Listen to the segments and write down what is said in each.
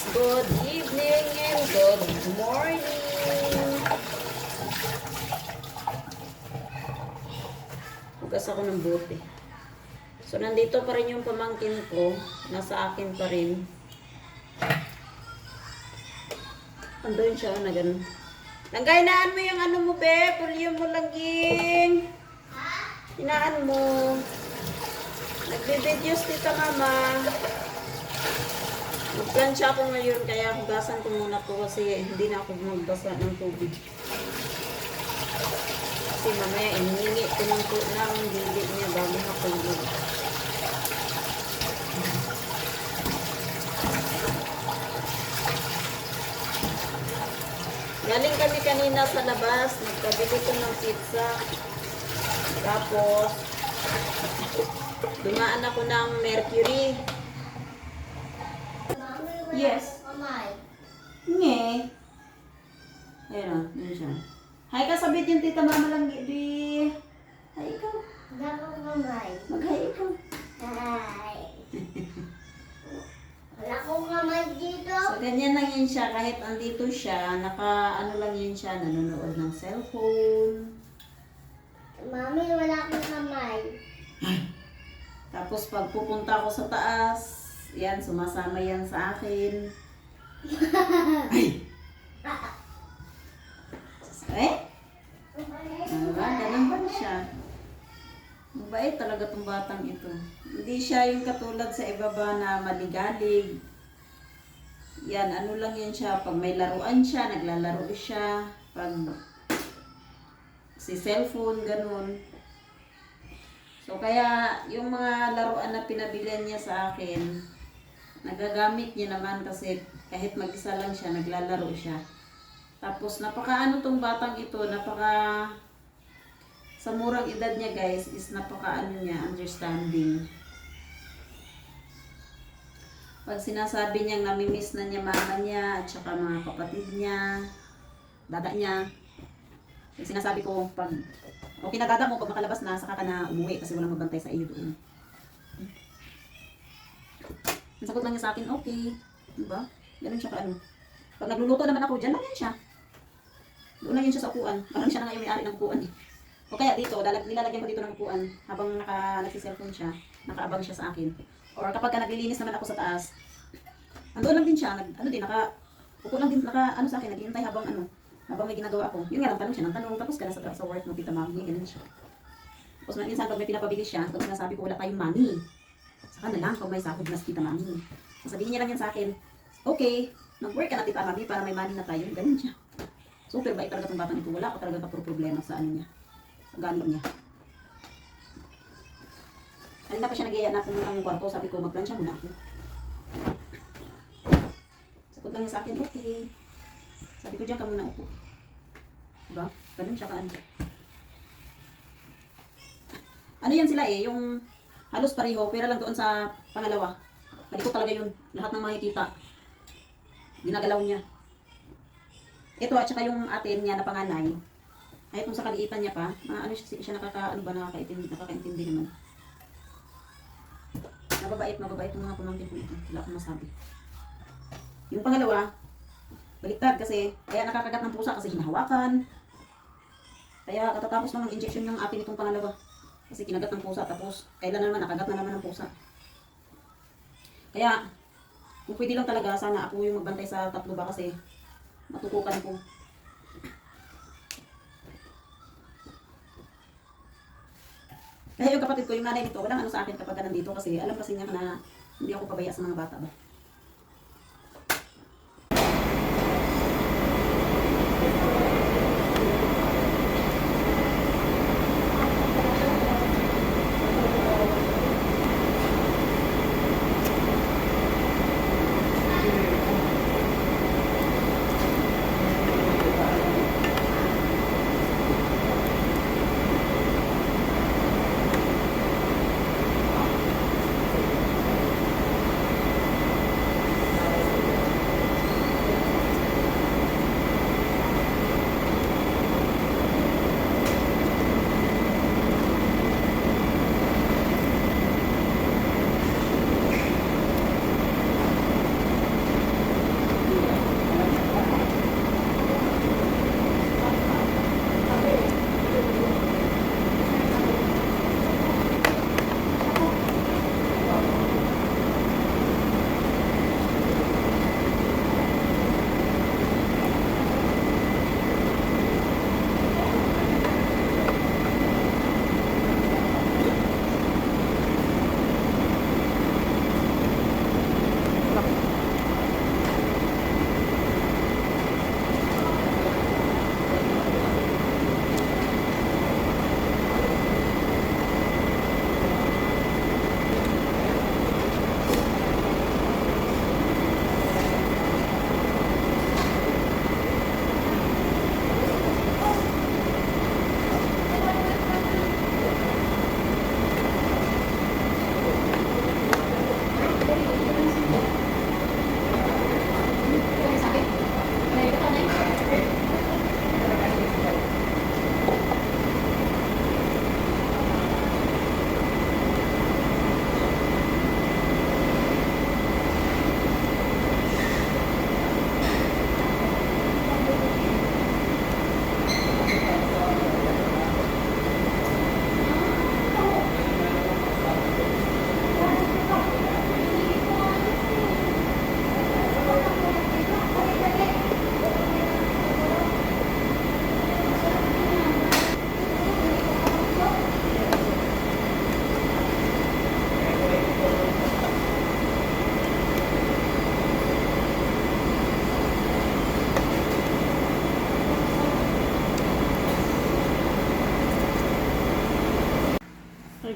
Good evening and good morning. Hugas ako ng bote. So, nandito pa rin yung pamangkin ko. Nasa akin pa rin. Andun siya na ganun. Langgainaan mo yung ano mo, be. Pulyo mo, langging. Hinaan mo. Nagbe-videos tita mama. Magplansya ako ngayon, kaya hugasan ko muna po kasi hindi na ako magbasa ng tubig. Kasi mamaya iningi ko ng bibig niya bago matulog. Galing kami kanina sa labas, nagpabili ko ng pizza. Tapos, dumaan ako ng Mercury. Yes. Nge. Ayun o, yun siya. Hi ka, sabit yung tita mama lang, di. Hi ikaw. Mag-hi ikaw. Wala akong kamay dito. So, ganyan lang yun siya. Kahit andito siya, ano lang yun siya, nanonood ng cellphone. Mami, wala akong kamay. Tapos, pag pupunta ako sa taas, yan, sumasama yan sa akin. Ay! Eh? Diba? Ganun ba siya? Mabait talaga tong batang ito. Hindi siya yung katulad sa iba ba na maligalig. Yan, ano lang yan siya. Pag may laruan siya, naglalaro siya. Pag si cellphone, ganun. So, kaya yung mga laruan na pinabilihan niya sa akin, nagagamit niya naman kasi kahit mag-isa lang siya, naglalaro siya. Tapos, napaka-ano tong batang ito, sa murang edad niya guys, is napaka-ano niya, understanding. Pag sinasabi niyang namimiss na niya mama niya, at saka mga kapatid niya, dada niya, pag sinasabi ko, pag okay na dada mo, pag makalabas na, saka ka na umuwi kasi walang magbantay sa iyo doon. Ang sagot lang niya sa akin, okay. Diba? Ganun siya ka-ano. Pag nagluluto naman ako, dyan lang yan siya. Doon lang yan siya sa upuan. Parang siya na nga yung may-ari ng upuan eh. O kaya dito, nilalagyan ko dito ng upuan. Habang nagsiselfone siya, nakaabang siya sa akin. Or kapag naglilinis naman ako sa taas, andoon lang din siya, upo lang din, ano sa akin, naghihintay habang may ginagawa ako. Yun nga lang, tanong siya ng tanong, tapos ka na sa work mo, tita mami, ganun siya. Tapos minsan, pag may pinapabili siya, pag sinasabi ko wala tayong money, saka na lang, pag may sahod na si tita mami. Sasabihin niya lang yan sa akin, okay, nag-work ka na tita mami para may money na tayo, ganun siya. Super bait talaga itong batang ito, wala ako talaga problema sa ano niya, sa galit niya. Kanina pa siya nag-iaya na ako ng kwarto, sabi ko, magplansya muna ako. Sagot lang niya sa akin, okay. Sabi ko, diyan ka muna upo. Diba? Ganun siya ka-ano. Ano yan sila eh, yung halos pareho, pero lang doon sa pangalawa. Malikot talaga yun. Lahat ng makikita. Ginagalaw niya. Ito at saka yung atin niya na panganay. Ay kung sa kaliitan niya pa, ano siya nakakaintindi naman. Mababait yung mga pamangkin ko ito. Wala akong masabi. Yung pangalawa, baliktad kasi, kaya nakakagat ng pusa kasi hinahawakan. Kaya katatapos lang ng injection yung atin itong pangalawa. Kasi kinagat ng pusa, tapos kailan naman, nakagat na naman ng pusa. Kaya, kung pwede lang talaga, sana ako yung magbantay sa tatlo ba kasi matutukan ko. Kaya yung kapatid ko, yung nanay nito, walang ano sa akin kapag nandito kasi alam kasi niya na hindi ako pabaya sa mga bata ba.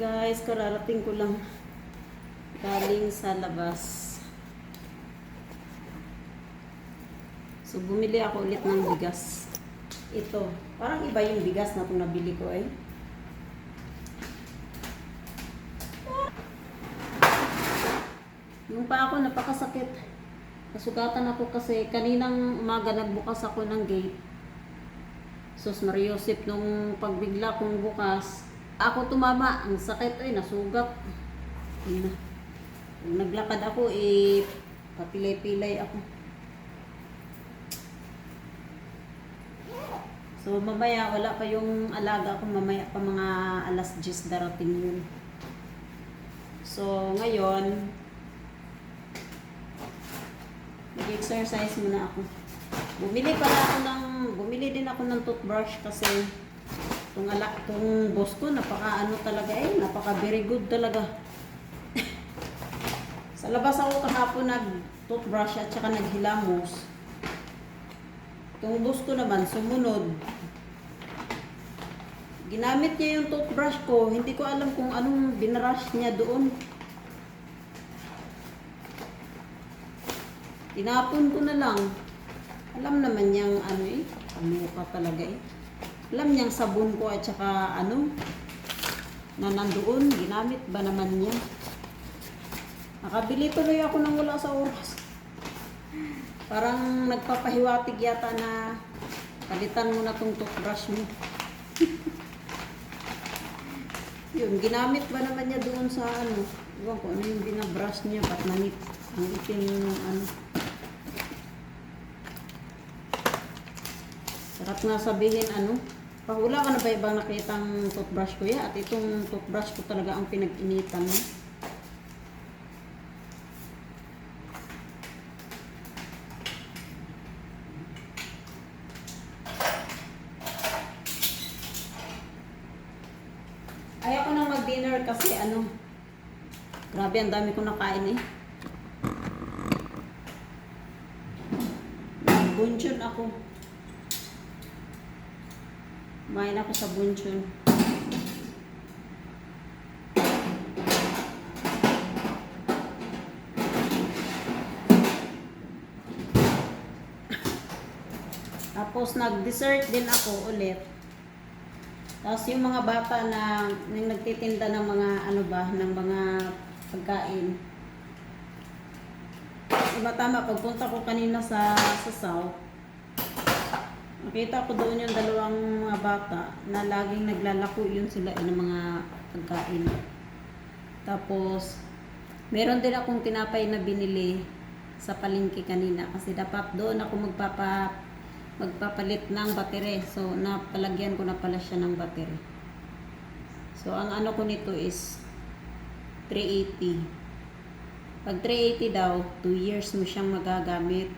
guys, kararating ko lang galing sa labas. So bumili ako ulit ng bigas. Ito, parang iba yung bigas na itong nabili ko eh. Yung pa ako napakasakit. Nasugatan ako kasi kaninang umaga nagbukas ako ng gate. Sus Mariosip nung pagbigla kong bukas, ako tumama, ang sakit ay nasugat. Yun na. Nung naglakad ako papilay-pilay ako. So mamaya wala pa yung alaga ko, mamaya pa mga alas 10 darating yun. So ngayon mag-exercise muna ako. Bumili din ako ng toothbrush kasi itong boss ko napaka napaka very good talaga. Sa labas ako kahapon nag-toothbrush at saka naghilamos. Itong boss ko naman sumunod. Ginamit niya yung toothbrush ko, hindi ko alam kung anong binrush niya doon. Tinapon ko na lang. Alam naman niyang ka talaga eh. Alam niyang sabon ko at saka na nandoon, ginamit ba naman niya. Nakabili tuloy ako ng wala sa oras. Parang nagpapahiwatig yata na palitan mo na tong toothbrush mo. Yun, ginamit ba naman niya doon sa iwan ko ano yung binabrush niya, ba't nanip ang itim yung Sarap nga sabihin wala ka na ba ibang nakitang toothbrush ko at itong toothbrush ko talaga ang pinag-initan mo. Ayaw ko nang mag-dinner kasi grabe ang dami ko nakain eh. Bunchon ako. Kumain ako sa bunchon. Tapos nag-dessert din ako ulit. Tapos yung mga bata na nagtitinda ng mga ng mga pagkain. Iba tama, pagpunta ko kanina sa South, nakita ko doon yung dalawang mga bata na laging naglalako yun sila ng mga pagkain. Tapos, meron din akong tinapay na binili sa palengke kanina kasi dapat doon ako magpapalit ng battery. So, napalagyan ko na pala siya ng battery. So, ang ko nito is 380. Pag 380 daw, 2 years mo siyang magagamit.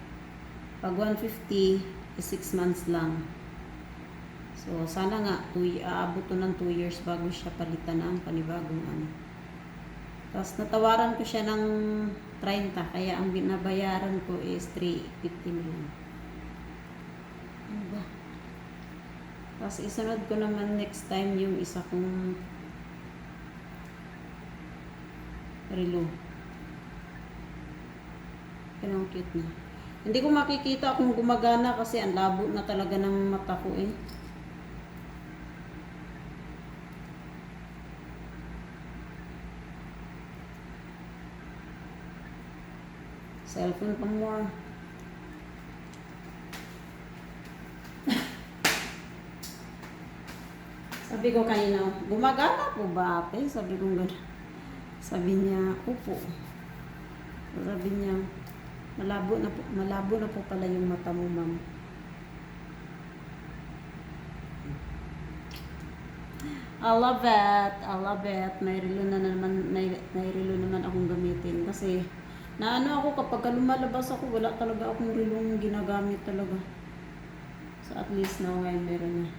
Pag 150, 6 months lang. So, sana nga, aabot to ng 2 years bago siya palitan ng panibagong Tapos, natawaran ko siya ng 30, kaya ang binabayaran ko is 350 lang. Diba? Tapos, isunod ko naman next time yung isa kong relo. Pero cute na. Hindi ko makikita kung gumagana kasi ang labo na talaga ng mata ko eh. Cellphone pa more. Sabi ko kanina, gumagana po ba ate? Sabi ko gano'n. Sabi niya, opo. Sabi niya, malabo na po pala yung mata mo, ma'am. I love it. May relo naman akong gamitin kasi ako kapag lumalabas ako, wala talaga akong relong ginagamit talaga. So at least now ngayon meron na.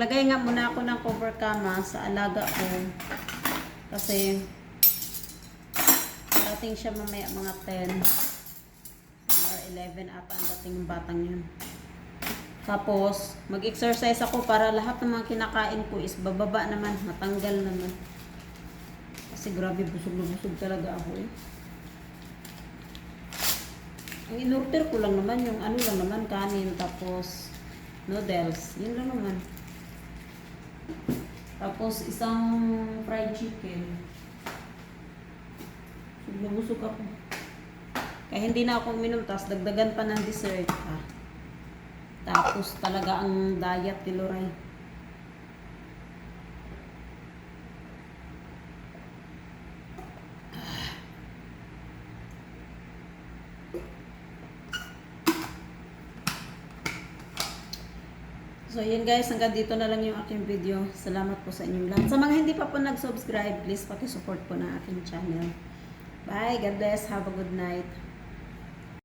Lagay nga muna ako ng cover kama sa alaga ko. Kasi parating siya mamaya mga 10 or 11 ata ang dating ng batang yun. Tapos, mag-exercise ako para lahat ng mga kinakain ko is bababa naman, matanggal naman. Kasi grabe, busog na busog talaga ako eh. Ang in-order ko lang naman, yung ano lang naman, kanin, tapos noodles. Yun lang naman. Tapos, isang fried chicken. Busog ako. Kaya hindi na ako uminom, tapos dagdagan pa ng dessert. Tapos talaga ang diet ni Loray. So yun guys, hanggang dito na lang yung aking video. Salamat po sa inyong lahat. Sa mga hindi pa po nag-subscribe, please paki-support po na aking channel. Bye, God bless, have a good night.